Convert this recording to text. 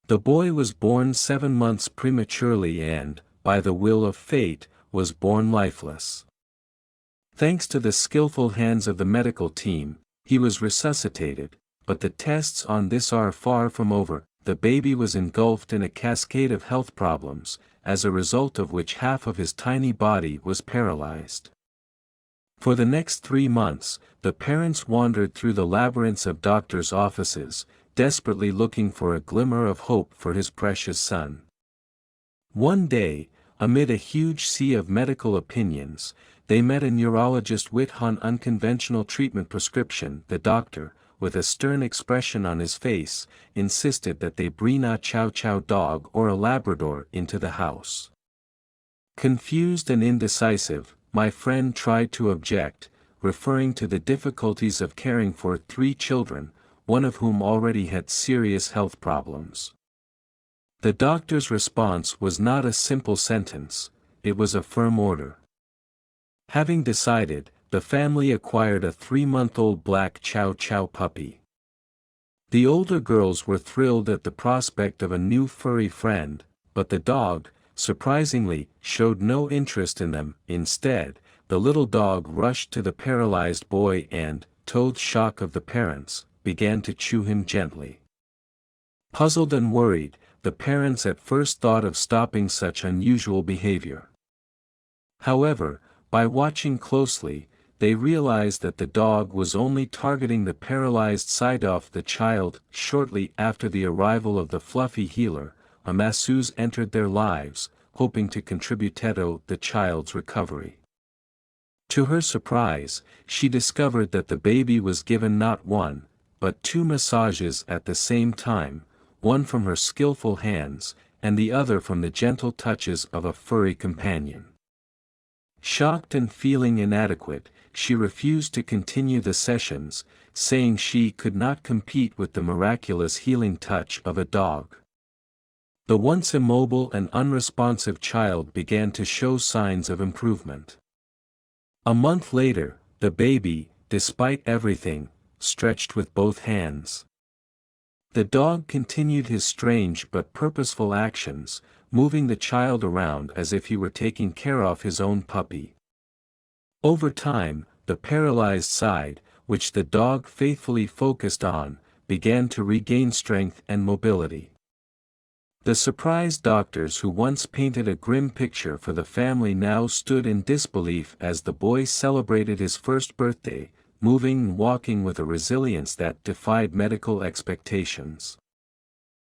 The boy was born 7 months prematurely and, by the will of fate, was born lifeless. Thanks to the skillful hands of the medical team, he was resuscitated, but the tests on this are far from over. The baby was engulfed in a cascade of health problems, as a result of which half of his tiny body was paralyzed. For the next 3 months, the parents wandered through the labyrinths of doctors' offices, desperately looking for a glimmer of hope for his precious son. One day, amid a huge sea of medical opinions, they met a neurologist with an unconventional treatment prescription. The doctor, with a stern expression on his face, insisted that they bring a chow chow dog or a Labrador into the house. Confused and indecisive, my friend tried to object, referring to the difficulties of caring for 3 children, one of whom already had serious health problems. The doctor's response was not a simple sentence, it was a firm order. Having decided, the family acquired a 3-month-old black chow chow puppy. The older girls were thrilled at the prospect of a new furry friend, but the dog, surprisingly, showed no interest in them. Instead, the little dog rushed to the paralyzed boy and, to the shock of the parents, began to chew him gently. Puzzled and worried, the parents at first thought of stopping such unusual behavior. However, by watching closely, they realized that the dog was only targeting the paralyzed side of the child. Shortly after the arrival of the fluffy healer, a masseuse entered their lives, hoping to contribute to the child's recovery. To her surprise, she discovered that the baby was given not 1, but 2 massages at the same time, one from her skillful hands, and the other from the gentle touches of a furry companion. Shocked and feeling inadequate, she refused to continue the sessions, saying she could not compete with the miraculous healing touch of a dog. The once immobile and unresponsive child began to show signs of improvement. A month later, the baby, despite everything, stretched with both hands. The dog continued his strange but purposeful actions, moving the child around as if he were taking care of his own puppy. Over time, the paralyzed side, which the dog faithfully focused on, began to regain strength and mobility. The surprised doctors who once painted a grim picture for the family now stood in disbelief as the boy celebrated his first birthday, moving and walking with a resilience that defied medical expectations.